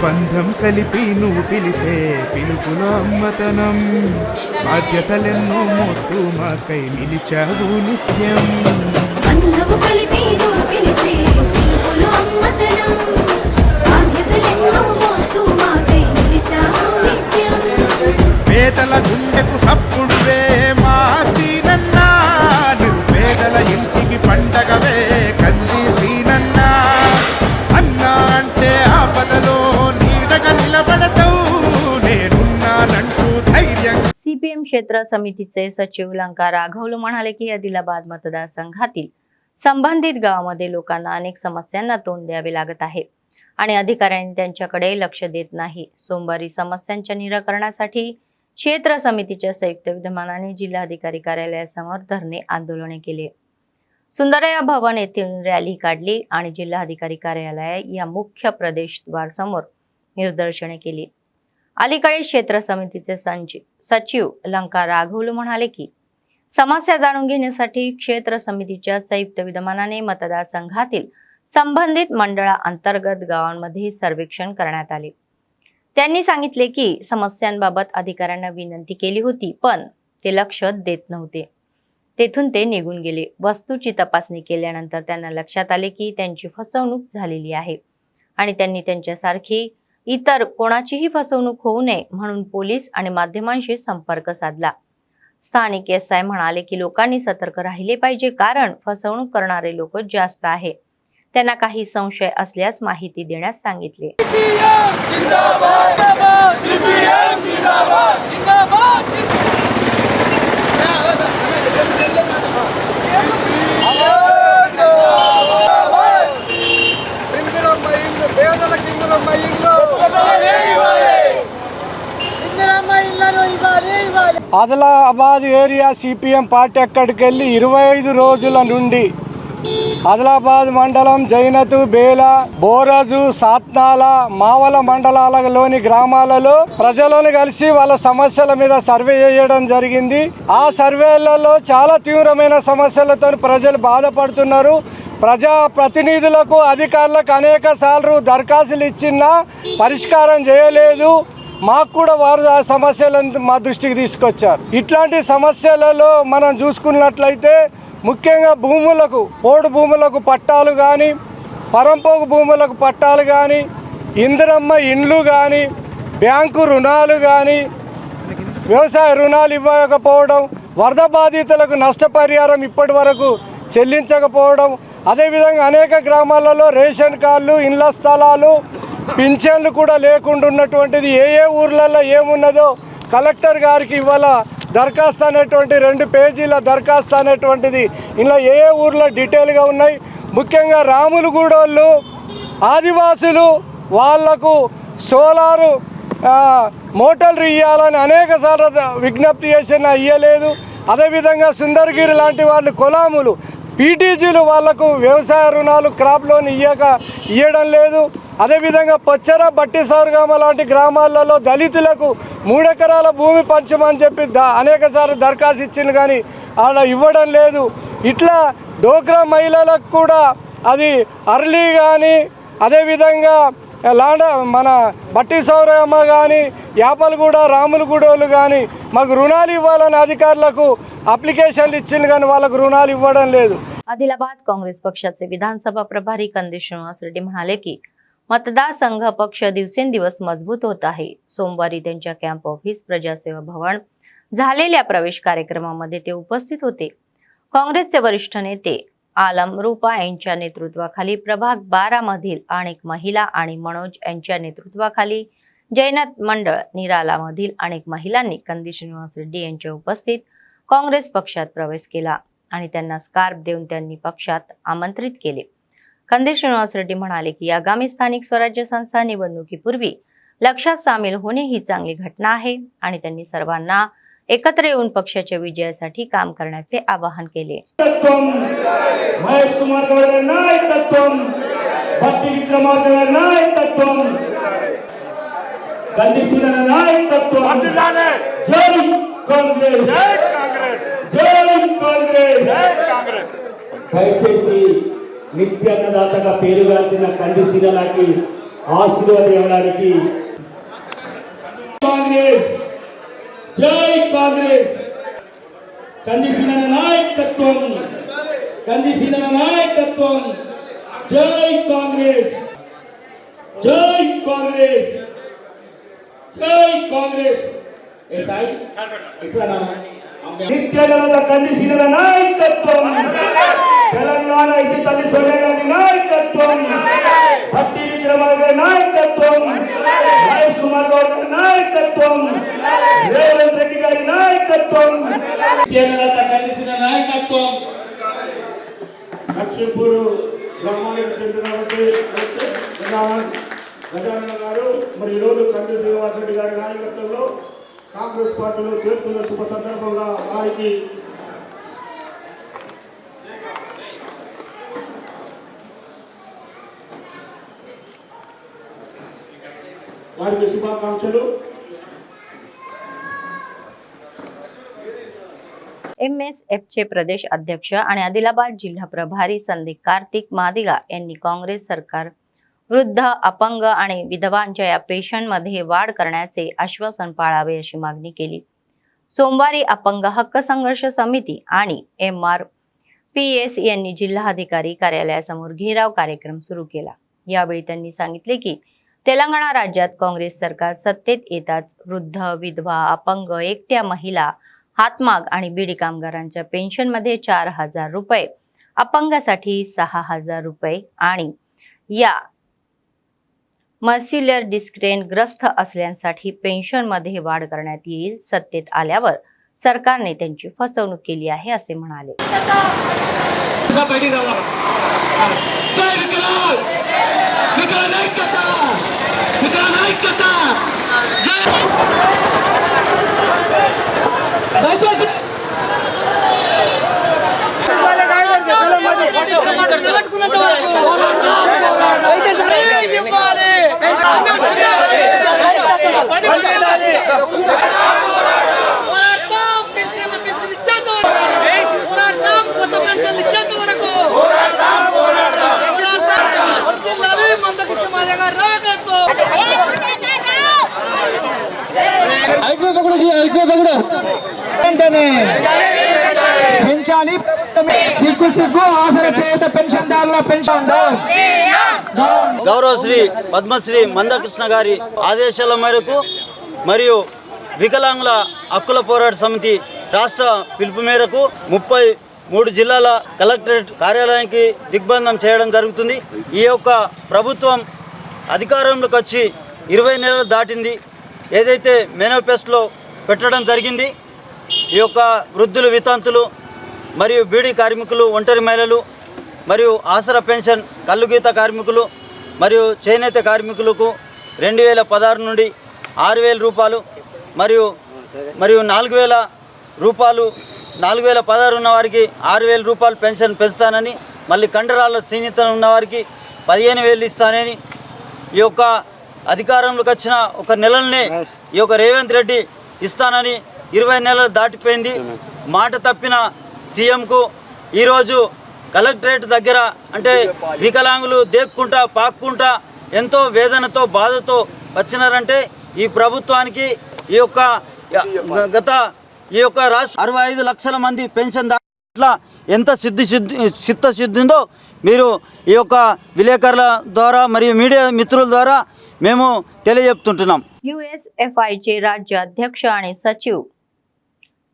Speaker 8: బంధం కలిపి నువ్వు పిలిసే పిలుపులో అమ్మతనం, బాధ్యతలెన్నో మోస్తూ మాకై నిలిచావు నిత్యం.
Speaker 9: బంధము కలిపి నువ్వు పిలిసే పిలుపులో అమ్మతనం, బాధ్యతలెన్నో మోస్తూ మాకై నిలిచావు నిత్యం.
Speaker 8: పేదల గుండెకు సప్పుడువే మా సీనన్న, నిరుపేదల ఇంటికి పండగవే కంది సీనన్న. అన్నా అంటే ఆపదలో నీడగా నిలబడతావు, నేనున్నానంటూ ధైర్యం.
Speaker 1: सीपीएम क्षेत्र समितीचे सचिव लंका राघवलू म्हणाले की आदिलाबाद मतदारसंघातील संबंधित गावामध्ये लोकांना अनेक समस्यांना तोंड द्यावे लागत आहे आणि अधिकाऱ्यांनी त्यांच्याकडे लक्ष देत नाही. सोमवारी समस्यांच्या निराकरणासाठी क्षेत्र समितीच्या संयुक्त विद्यमानाने जिल्हाधिकारी कार्यालयासमोर धरणे आंदोलने केले. सुंदरया भवन येथून रॅली काढली आणि जिल्हाधिकारी कार्यालय या मुख्य प्रदेशद्वार समोर निदर्शने केली. अलीकडे क्षेत्र समितीचे सचिव लंका राघवलू म्हणाले की समस्या जाणून घेण्यासाठी क्षेत्र समितीच्या संयुक्त विद्यमानाने मतदारसंघातील संबंधित मंडळांतर्गत गावांमध्ये सर्वेक्षण करण्यात आले. त्यांनी सांगितले की समस्यांबाबत अधिकाऱ्यांना विनंती केली होती, पण ते लक्ष देत नव्हते. तेथून ते निघून गेले. वस्तूची तपासणी केल्यानंतर त्यांना लक्षात आले की त्यांची फसवणूक झालेली आहे आणि त्यांनी त्यांच्यासारखी इतर कोणाचीही फसवणूक होऊ नये म्हणून पोलीस आणि माध्यमांशी संपर्क साधला. स्थानिक एसआय म्हणाले की लोकांनी सतर्क राहिले पाहिजे, कारण फसवणूक करणारे लोक जास्त आहे. त्यांना काही संशय असल्यास माहिती देण्यास सांगितले.
Speaker 7: ఆదిలాబాద్ ఏరియా సిపిఎం పార్టీ అక్కడికి వెళ్ళి 25 రోజుల నుండి ఆదిలాబాద్ మండలం జైనతు, బేల, బోరాజు, సాత్నాల, మావల మండలాలలోని గ్రామాలలో ప్రజలను కలిసి వాళ్ళ సమస్యల మీద సర్వే చేయడం జరిగింది. ఆ సర్వేలలో చాలా తీవ్రమైన సమస్యలతో ప్రజలు బాధపడుతున్నారు. ప్రజా ప్రతినిధులకు, అధికారులకు అనేక సార్లు దరఖాస్తులు ఇచ్చినా పరిష్కారం చేయలేదు. మాకు కూడా వారు ఆ సమస్యలను మా దృష్టికి తీసుకొచ్చారు. ఇట్లాంటి సమస్యలలో మనం చూసుకున్నట్లయితే ముఖ్యంగా భూములకు, పోడు భూములకు పట్టాలు కానీ, పరంపోగు భూములకు పట్టాలు కానీ, ఇందిరమ్మ ఇండ్లు కానీ, బ్యాంకు రుణాలు కానీ, వ్యవసాయ రుణాలు ఇవ్వకపోవడం, వరద బాధితులకు నష్టపరిహారం ఇప్పటి వరకు చెల్లించకపోవడం, అదేవిధంగా అనేక గ్రామాలలో రేషన్ కార్డులు, ఇండ్ల స్థలాలు, పింఛన్లు కూడా లేకుండా ఉన్నటువంటిది. ఏ ఊర్లలో ఏమున్నదో కలెక్టర్ గారికి ఇవాళ దరఖాస్తు అనేటువంటి 2 పేజీల దరఖాస్తు అనేటువంటిది ఇలా ఏ ఊర్లో డీటెయిల్గా ఉన్నాయి. ముఖ్యంగా రాములగూడోళ్ళు, ఆదివాసులు వాళ్లకు సోలారు మోటార్లు ఇవ్వాలని అనేక సార్లు విజ్ఞప్తి చేసినా ఇవ్వలేదు. అదేవిధంగా సుందరగిరి లాంటి వాళ్ళు కులాములు, పీటీజీలు వాళ్లకు వ్యవసాయ రుణాలు, క్రాప్ లోన్ ఇవ్వడం లేదు. అదేవిధంగా పొచ్చర, బట్టి సారుగామ లాంటి గ్రామాలలో దళితులకు 3 ఎకరాల భూమి పంచమని చెప్పి అనేక సార్లు దరఖాస్తు ఇచ్చింది, కానీ ఆడ ఇవ్వడం లేదు. ఇట్లా
Speaker 10: డోక్రా మహిళలకు కూడా అది అర్లీ కానీ అదేవిధంగా మన బట్టి సౌరమ్మ కానీ యాపలగూడ రాములగూడోళ్ళు కానీ మాకు రుణాలు ఇవ్వాలని అధికారులకు అప్లికేషన్లు ఇచ్చింది కానీ వాళ్ళకు రుణాలు ఇవ్వడం లేదు.
Speaker 1: आदिलाबाद काँग्रेस पक्षाचे विधानसभा प्रभारी कंदेश श्रीनिवास रेड्डी म्हणाले की मतदारसंघ पक्ष दिवसेंदिवस मजबूत होत आहे. सोमवारी त्यांच्या कॅम्प ऑफिस प्रजासेवा भवन झालेल्या प्रवेश कार्यक्रमामध्ये ते उपस्थित होते. काँग्रेसचे वरिष्ठ नेते आलम रूपा यांच्या नेतृत्वाखाली प्रभाग 12 मधील अनेक महिला आणि मनोज यांच्या नेतृत्वाखाली जैनात मंडळ निराला मधील अनेक महिलांनी कंदेश श्रीनिवास रेड्डी यांच्या उपस्थित काँग्रेस पक्षात प्रवेश केला आणि त्यांना स्कार्फ देऊन त्यांनी पक्षात आमंत्रित केले. कंदेश श्रीनिवास रेड्डी म्हणाले की आगामी स्थानिक स्वराज्य संस्था निवडणुकीपूर्वी लक्षात सामील होणे ही चांगली घटना आहे आणि त्यांनी सर्वांना एकत्र येऊन पक्षाच्या विजयासाठी काम करण्याचे आवाहन केले.
Speaker 5: महेश कुमार गौड नायकत्वम, भट्टी विक्रमार्क नायकत्वम, कंदिसीन नायकत्वम, जय कांग्रेस, जय कांग्रेस, जय कांग्रेस, जय कांग्रेस. దయచేసి నిత్యాన్నదాతగా పేరుగాల్చిన కందిసీనకి ఆశీర్వాదం ఇవ్వడానికి కాంగ్రెస్, జై కాంగ్రెస్, కందిసీన నాయకత్వం, కందిసీన నాయకత్వం, జై కాంగ్రెస్, జై కాంగ్రెస్, జై కాంగ్రెస్. ఎస్ఐ ఇట్లా నిత్యానంద కందిసీన నాయకత్వం, తెలంగాణ ఇది తల్లి సోనియా గాంధీ నాయకత్వం, భట్టి విక్రమార్క నాయకత్వం, మహేష్ కుమార్ గౌడ్ నాయకత్వం, రేవంత్ రెడ్డి గారి నాయకత్వం, నిత్యానంద కందిసీన నాయకత్వం.
Speaker 6: లక్ష్మీపూర్ గ్రామానికి చెందినటువంటి గజానన గారు మరి ఈరోజు కంది శ్రీనివాసరెడ్డి గారి నాయకత్వంలో కాంగ్రెస్ పార్టీలో చేరుకున్న శుభ సందర్భంగా వారికి శుభాకాంక్షలు.
Speaker 1: MSFचे प्रदेश अध्यक्ष आणि आदिलाबाद जिल्हा प्रभारी संदीप कार्तिक मादिगा यांनी काँग्रेस सरकार वृद्ध, अपंग आणि विधवांच्या या पेन्शनमध्ये वाढ करण्याचे आश्वासन पाळावे अशी मागणी केली. सोमवारी अपंग हक्क संघर्ष समिती आणि MRPS यांनी जिल्हाधिकारी कार्यालयासमोर घेराव कार्यक्रम सुरू केला. यावेळी त्यांनी सांगितले की तेलंगणा राज्यात काँग्रेस सरकार सत्तेत येताच वृद्ध, विधवा, अपंग, एकट्या महिला, हातमाग आणि बीडी कामगारांच्या पेन्शनमध्ये 4,000 रुपये, अपंगासाठी 6,000 रुपये आणि या मस्क्युलर डिस्ट्रेन ग्रस्त असलेल्यांसाठी पेन्शनमध्ये वाढ करण्यात येईल. सत्तेत आल्यावर सरकारने त्यांची फसवणूक केली आहे असे म्हणाले.
Speaker 7: పెంచాలి, సిగ్గు సిగ్గు ఆసర చేత పెన్షన్దారుల పెన్షన్
Speaker 11: గౌరవశ్రీ పద్మశ్రీ మందకృష్ణ గారి ఆదేశాల మేరకు మరియు వికలాంగుల హక్కుల పోరాట సమితి రాష్ట్ర పిలుపు మేరకు 33 జిల్లాల కలెక్టరేట్ కార్యాలయానికి దిగ్బంధం చేయడం జరుగుతుంది. ఈ యొక్క ప్రభుత్వం అధికారంలోకి వచ్చి 20 నెలలు దాటింది. ఏదైతే మేనిఫెస్టోలో పెట్టడం జరిగింది, ఈ యొక్క వృద్ధులు, వితంతులు మరియు బీడీ కార్మికులు, ఒంటరి మహిళలు మరియు ఆసరా పెన్షన్, కల్లుగీత కార్మికులు మరియు చేనేత కార్మికులకు 2016 నుండి 6,000 రూపాయలు మరియు 4,000 రూపాయలు, 4,016 ఉన్న వారికి 6,000 రూపాయలు పెన్షన్ పెంచుతానని, మళ్ళీ కండరాల స్థీనిత ఉన్న వారికి 15,000 ఇస్తానని, ఈ యొక్క అధికారంలోకి వచ్చిన ఒక నెలలనే ఈ యొక్క రేవంత్ రెడ్డి ఇస్తానని 20 నెలలు దాటిపోయింది. మాట తప్పిన సీఎంకు ఈరోజు కలెక్టరేట్ దగ్గర అంటే వికలాంగులు దేక్కుంటా పాక్కుంటా ఎంతో వేదనతో బాధతో వచ్చినారంటే ఈ ప్రభుత్వానికి ఈ యొక్క రాష్ట్ర 65 లక్షల మంది పెన్షన్ దాంట్లో ఎంత చిత్తశుద్ధి ఉందో మీరు ఈ యొక్క విలేకరుల ద్వారా మరియు మీడియా मित्रुల ద్వారా మేము తెలియజెప్తుంటున్నాం।
Speaker 1: USFIचे राज्य अध्यक्ष आणि सचिव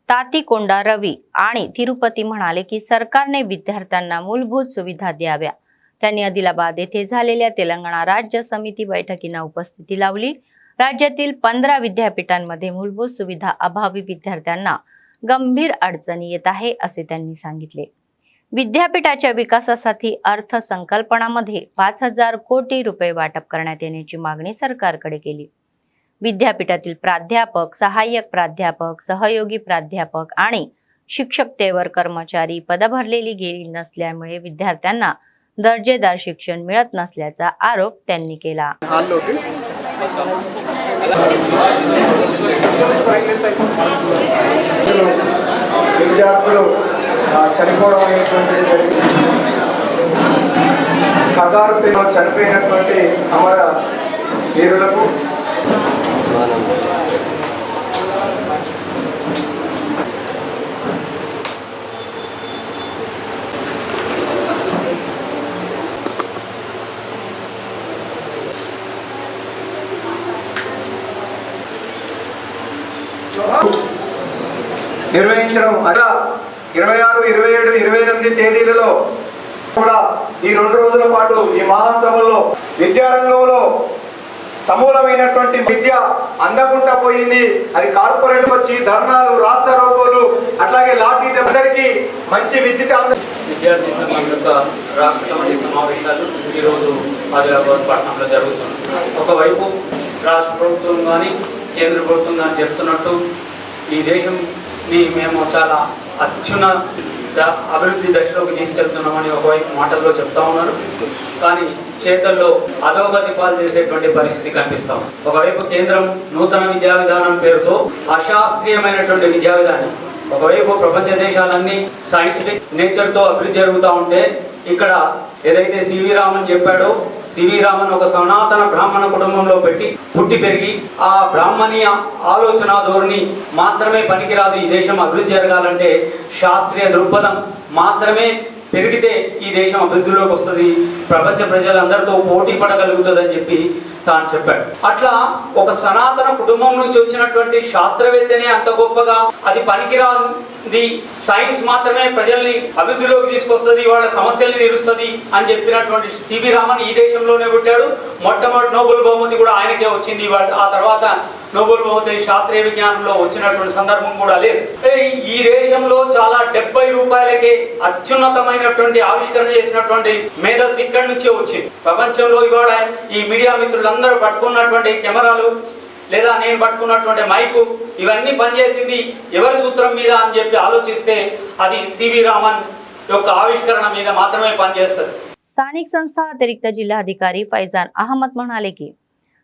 Speaker 1: तातीकोंडा रवी आणि तिरुपती म्हणाले की सरकारने विद्यार्थ्यांना मूलभूत सुविधा द्याव्या। त्यांनी आदिलाबाद येथे झालेल्या तेलंगणा राज्य समिती बैठकीला उपस्थिती लावली। राज्यातील 15 विद्यापीठांमध्ये मूलभूत सुविधा अभावी विद्यार्थ्यांना गंभीर अडचणी येत आहे असे त्यांनी सांगितले। विद्यापीठाच्या विकासासाठी अर्थसंकल्पनामध्ये 5,000 कोटी रुपये वाटप करण्यात येण्याची मागणी सरकारकडे केली। विद्यापीठातील प्राध्यापक, सहाय्यक प्राध्यापक, सहयोगी प्राध्यापक आणि शिक्षकतेवर कर्मचारी पद भरलेली गेली नसल्यामुळे विद्यार्थ्यांना दर्जेदार शिक्षण मिळत नसल्याचा आरोप त्यांनी केला।
Speaker 10: విద్యార్థులు చనిపోవడం అనేటువంటిది జరిగింది। 1000 రూపాయలు చనిపోయినటువంటి అమర వీరులకు నిర్వహించడం అలా 26, 27, 28 తేదీలలో కూడా ఈ 2 రోజుల పాటు ఈ మహాసభల్లో విద్యారంగంలో సమూలమైనటువంటి విద్య అందకుండా పోయింది। అది కార్పొరేట్ వచ్చి ధర్నాలు, రాస్తా రోకోలు, అట్లాగే లాఠీ అందరికీ మంచి విద్యుత్
Speaker 12: విద్యార్థి సంఘం యొక్క రాష్ట్ర కమిటీ సమావేశాలు ఈరోజు ఆదిలాబాద్ పట్టణంలో జరుగుతుంది। ఒకవైపు రాష్ట్ర ప్రభుత్వం కానీ కేంద్ర ప్రభుత్వం కానీ చెప్తున్నట్టు ఈ దేశంని మేము చాలా అత్యున్నత అభివృద్ధి దశలోకి తీసుకెళ్తున్నామని ఒకవైపు మాటల్లో చెప్తా ఉన్నారు, కానీ చేతల్లో అధోగతి పాలు చేసేటువంటి పరిస్థితి కనిపిస్తాం। ఒకవైపు కేంద్రం నూతన విద్యా విధానం పేరుతో అశాస్త్రీయమైనటువంటి విద్యా విధానం, ఒకవైపు ప్రపంచ దేశాలన్నీ సైంటిఫిక్ నేచర్తో అభివృద్ధి జరుగుతూ ఉంటే ఇక్కడ ఏదైతే సివి రామన్ చెప్పాడో, సివి రామన్ ఒక సనాతన బ్రాహ్మణ కుటుంబంలో పుట్టి పెరిగి ఆ బ్రాహ్మణీయ ఆలోచన ధోరణి మాత్రమే పనికిరాదు। ఈ దేశం అభివృద్ధి జరగాలంటే శాస్త్రీయ దృక్పథం మాత్రమే పెరిగితే ఈ దేశం అభివృద్ధిలోకి వస్తుంది, ప్రపంచ ప్రజలందరితో పోటీ పడగలుగుతుందని చెప్పి తాను చెప్పాడు। అట్లా ఒక సనాతన కుటుంబం నుంచి వచ్చినటువంటి శాస్త్రవేత్తనే అంత గొప్పగా అది పనికిరాది, సైన్స్ మాత్రమే ప్రజల్ని అభివృద్ధిలోకి తీసుకొస్తుంది, వాళ్ళ సమస్యల్ని తీరుస్తుంది అని చెప్పినటువంటి సివి రామన్ ఈ దేశంలోనే పుట్టాడు। మొట్టమొదటి నోబెల్ బహుమతి కూడా ఆయనకే వచ్చింది। ఆ తర్వాత నోబెల్ బహుమతి శాస్త్రీయ విజ్ఞానంలో వచ్చినటువంటి సందర్భం కూడా లేదు। ఈ దేశంలో చాలా 70 రూపాయలకే అత్యున్నతమైనటువంటి ఆవిష్కరణ చేసినటువంటి మేధస్సు ఇక్కడి నుంచే వచ్చింది। ప్రపంచంలో ఇవాళ ఈ మీడియా మిత్రులందరూ పట్టుకున్నటువంటి కెమెరాలు లేదా నేను పట్టుకున్నటువంటి మైకు ఇవన్నీ పనిచేసింది ఎవరి సూత్రం మీద అని చెప్పి ఆలోచిస్తే అది సివి రామన్ యొక్క ఆవిష్కరణ మీద మాత్రమే పనిచేస్తుంది।
Speaker 1: स्थानिक संस्था अतिरिक्त जिल्हाधिकारी फैजान अहमद म्हणाले की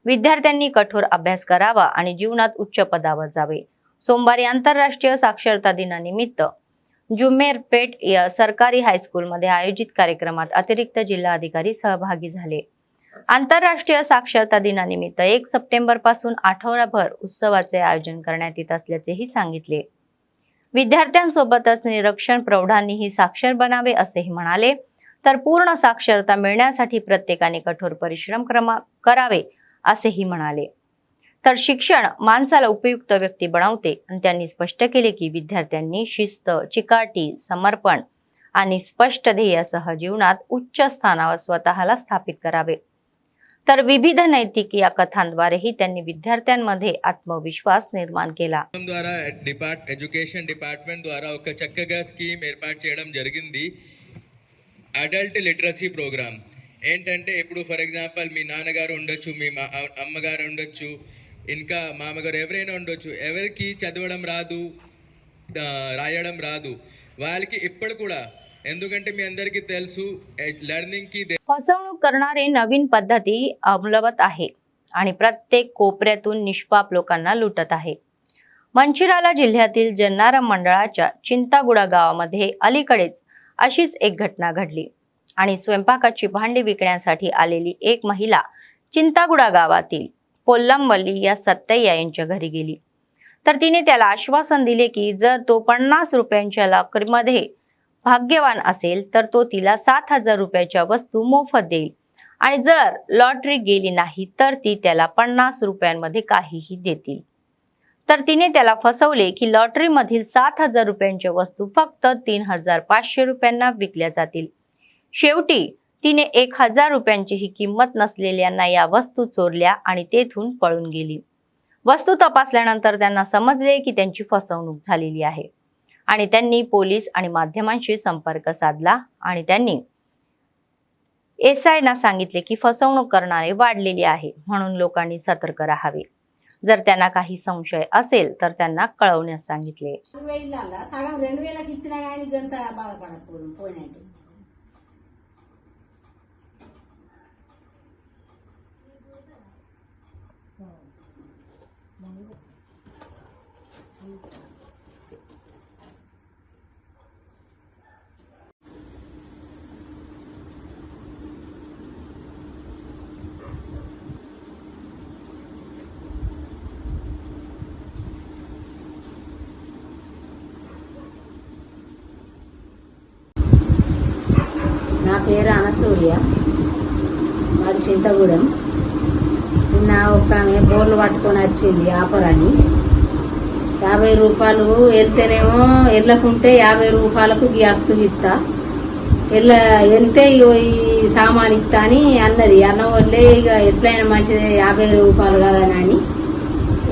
Speaker 1: विद्यार्थ्यांनी कठोर अभ्यास करावा आणि जीवनात उच्च पदावर जावे। सोमवारी आंतरराष्ट्रीय साक्षरता दिनानिमित्त जुमेरपेट या सरकारी हायस्कूलमध्ये आयोजित कार्यक्रमात अतिरिक्त जिल्हाधिकारी सहभागी झाले। आंतरराष्ट्रीय साक्षरता दिनानिमित्त 1 सप्टेंबर पासून आठवडाभर उत्सवाचे आयोजन करण्यात येत असल्याचेही सांगितले। विद्यार्थ्यांसोबतच निरक्षर प्रौढांनीही साक्षर बनावे असेही म्हणाले। तर पूर्ण साक्षरता मिळण्यासाठी प्रत्येकाने कठोर परिश्रम करावे असेही म्हणाले। तर शिक्षण माणसाला उपयुक्त व्यक्ती बनवते आणि त्यांनी स्पष्ट केले की विद्यार्थ्यांनी शिस्त, चिकाटी, समर्पण आणि स्पष्ट ध्येयासह जीवनात उच्च स्थानावर स्वतःला स्थापित करावे। तर विविध नैतिक या कथांद्वारेही त्यांनी विद्यार्थ्यांमध्ये आत्मविश्वास निर्माण केला।
Speaker 13: ద్వారా ఎడ్యుకేషన్ డిపార్ట్మెంట్ ద్వారా ఒక చక్కగా స్కీమ్ ఏర్పాటు చేయడం జరిగింది। అడల్ట్ లిటరసీ ప్రోగ్రామ్ ఏంటంటే ఇప్పుడు ఫర్ ఎగ్జాంపుల్ మీ నాన్నగారు ఉండొచ్చు, మీ అమ్మగారు ఉండొచ్చు, ఇంకా మామగారు ఎవరైనా ఉండొచ్చు, ఎవరికి చదవడం రాదు, రాయడం రాదు, వాళ్ళకి ఇప్పుడు కూడా ఎందుకంటే మీ అందరికీ తెలుసు लर्निंग की
Speaker 1: फसवणूक करणारे नवीन पद्धती अवलंबत आहे आणि प्रत्येक कोपऱ्यातून निष्पाप लोकांना लुटत आहे। मंचिराला जिल्ह्यातील जन्नारम मंडळाच्या चिंतागुडा गावामध्ये अलीकडेच अशीच एक घटना घडली आणि स्वयंपाकाची भांडी विकण्यासाठी आलेली एक महिला चिंतागुडा गावातील पोल्लमवल्ली या सत्तय्या यांच्या घरी गेली तर तिने त्याला आश्वासन दिले की जर तो 50 रुपयांच्या लॉटरीमध्ये भाग्यवान असेल तर तो तिला 7,000 रुपयाच्या वस्तू मोफत देईल आणि जर लॉटरी गेली नाही तर ती त्याला 50 रुपयांमध्ये काहीही देतील. तर तिने त्याला फसवले की लॉटरीमधील 7,000 रुपयांच्या वस्तू फक्त 3,500 रुपयांना विकल्या जातील. शेवटी तिने 1,000 रुपयांचीही किंमत नसलेल्यांना या वस्तू चोरल्या आणि तेथून पळून गेली. वस्तू तपासल्यानंतर त्यांना समजले की त्यांची फसवणूक झालेली आहे आणि त्यांनी पोलीस आणि माध्यमांशी संपर्क साधला आणि त्यांनी SIना सांगितले की फसवणूक करणारे वाढलेले आहे म्हणून लोकांनी सतर्क राहावे. जर त्यांना काही संशय असेल तर त्यांना कळवण्यास सांगितले.
Speaker 14: నా పేరు అనసూర్య, మాది చింతగూడెం. నిన్న ఒక ఆమె బోర్లు పట్టుకొని వచ్చింది ఆఫర్ అని. 50 రూపాయలు వెళ్తేనేమో వెళ్ళకుంటే 50 రూపాయలకు గ్యాస్కు ఇస్తా, వెళ్తే ఈ సామాన్ ఇస్తా అని అన్నది. అన్న వల్లే ఇక ఎట్లయినా మంచిది 50 రూపాయలు కదా అని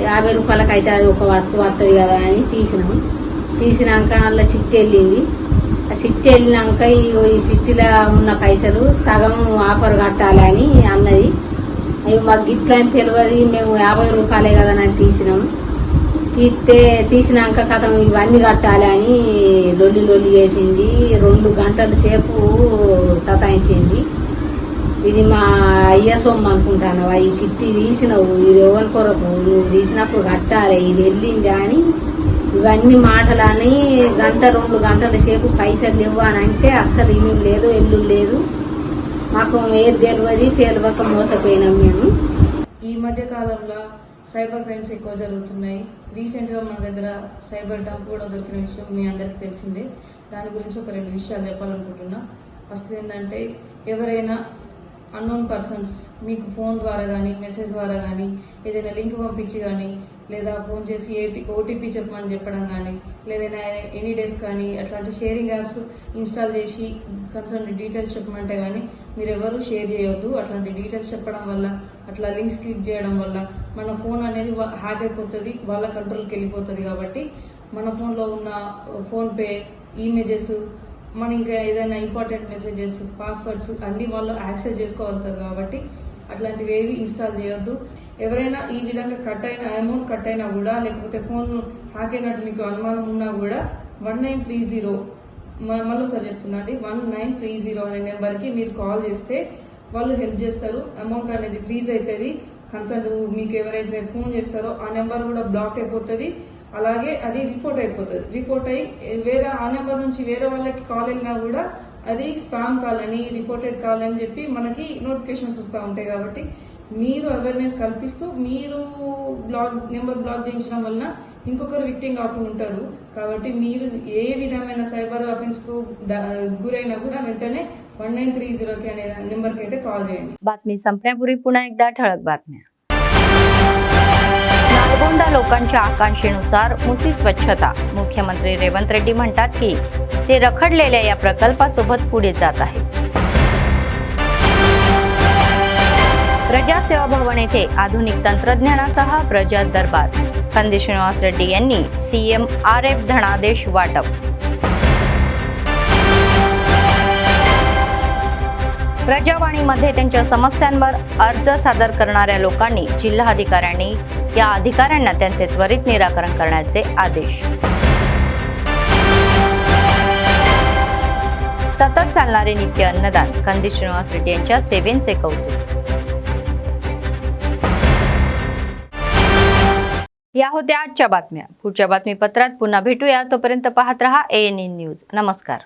Speaker 14: 50 రూపాయలకు అయితే అది ఒక వస్తువు వస్తుంది కదా అని తీసినాక అందులో చిట్టి వెళ్ళింది. ఆ చిట్టి వెళ్ళినాక ఈ చిట్టిలో ఉన్న పైసలు సగం ఆఫర్ కట్టాలి అని అన్నది. అవి మాకు గిట్లా అని తెలియదు, మేము 50 రూపాయలే కదా అని తీసినాక కథ ఇవన్నీ కట్టాలి అని లొల్లి చేసింది. 2 గంటల సేపు సతాయించింది. ఇది మా అయ్య సొమ్ము అనుకుంటాను, ఈ చిట్టి తీసినవు, ఇది ఎవరి కొరకు, నువ్వు తీసినప్పుడు కట్టాలి, ఇది వెళ్ళింది అని ఇవన్నీ మాటలని 1-2 గంటల సేపు పైసలు ఇవ్వానంటే అస్సలు ఇల్లు లేదు ఎల్లు లేదు. మాకు ఏది తెలియక మోసపోయినాం మేము.
Speaker 15: ఈ మధ్య కాలంలో సైబర్ క్రైమ్స్ ఎక్కువ జరుగుతున్నాయి. రీసెంట్గా మన దగ్గర సైబర్ డంప్ కూడా దొరికిన విషయం మీ అందరికీ తెలిసిందే. దాని గురించి ఒక 2 విషయాలు చెప్పాలనుకుంటున్నా. ఫస్ట్ ఏంటంటే, ఎవరైనా అన్నోన్ పర్సన్స్ మీకు ఫోన్ ద్వారా కానీ మెసేజ్ ద్వారా కానీ ఏదైనా లింక్ పంపించి కానీ లేదా ఫోన్ చేసి OTP చెప్పమని చెప్పడం కానీ లేదైనా ఎనీ డేస్ కానీ అట్లాంటి షేరింగ్ యాప్స్ ఇన్స్టాల్ చేసి కన్సర్న్ డీటెయిల్స్ చెప్పమంటే కానీ మీరు ఎవరు షేర్ చేయొద్దు. అట్లాంటి డీటెయిల్స్ చెప్పడం వల్ల, అట్లా లింక్స్ క్లిక్ చేయడం వల్ల మన ఫోన్ అనేది హ్యాక్ అయిపోతుంది, వాళ్ళ కంట్రోల్కి వెళ్ళిపోతుంది. కాబట్టి మన ఫోన్లో ఉన్న ఫోన్పే, ఇమేజెస్, మన ఇంకా ఏదైనా ఇంపార్టెంట్ మెసేజెస్, పాస్వర్డ్స్ అన్ని వాళ్ళు యాక్సెస్ చేసుకోగలుగుతారు. కాబట్టి అట్లాంటివి ఏవి ఇన్స్టాల్ చేయొద్దు. ఎవరైనా ఈ విధంగా అమౌంట్ కట్ అయినా కూడా లేకపోతే ఫోన్ హ్యాక్ అయినట్టు మీకు అనుమానం ఉన్నా కూడా 1930 మళ్ళీసారి చెప్తున్నాండి, 1930 అనే నెంబర్కి మీరు కాల్ చేస్తే వాళ్ళు హెల్ప్ చేస్తారు. అమౌంట్ అనేది ఫ్రీజ్ అవుతుంది. కన్సర్న్ మీకు ఎవరైతే ఫోన్ చేస్తారో ఆ నెంబర్ కూడా బ్లాక్ అయిపోతుంది. అలాగే అది రిపోర్ట్ అయిపోతుంది. రిపోర్ట్ అయ్యి ఆ నెంబర్ నుంచి వేరే వాళ్ళకి కాల్ వెళ్ళినా కూడా అది స్పామ్ కాల్ అని, రిపోర్టెడ్ కాల్ అని చెప్పి మనకి నోటిఫికేషన్స్ వస్తూ ఉంటాయి. కాబట్టి మీరు అవేర్నెస్ కల్పిస్తూ మీరు నెంబర్ బ్లాక్ చేయించడం వలన ఇంకొకరు విక్టిమ్ కాకుండా ఉంటారు. కాబట్టి మీరు ఏ విధమైన సైబర్ అఫెన్స్ కు గురైనా కూడా వెంటనే 1930 అనే నెంబర్కి అయితే కాల్ చేయండి.
Speaker 1: बातमी संपण्यापूर्वी पुन्हा एकदा ठळक बातम्या. नालगोंडा लोकांच्या आकांक्षेनुसार मुसी स्वच्छता. मुख्यमंत्री रेवंत रेड्डी म्हणतात की ते रखडलेल्या या प्रकल्पासोबत पुढे जात आहेत. प्रजासेवा भवन येथे आधुनिक तंत्रज्ञानासह प्रजा दरबार. कंदी श्रीनिवास रेड्डी यांनी CM RF धनादेश वाटप. प्रजावाणीमध्ये त्यांच्या समस्यांवर अर्ज सादर करणाऱ्या लोकांनी जिल्हाधिकाऱ्यांनी या अधिकाऱ्यांना त्यांचे त्वरित निराकरण करण्याचे आदेश. सतत चालणारे नित्य अन्नदान. कंदी श्रीनिवास रेड्डी यांच्या सेवेचे कौतुक. या होत्या आजच्या बातम्या. पुढच्या बातमीपत्रात पुन्हा भेटूया. तोपर्यंत पाहत रहा ANN न्यूज. नमस्कार.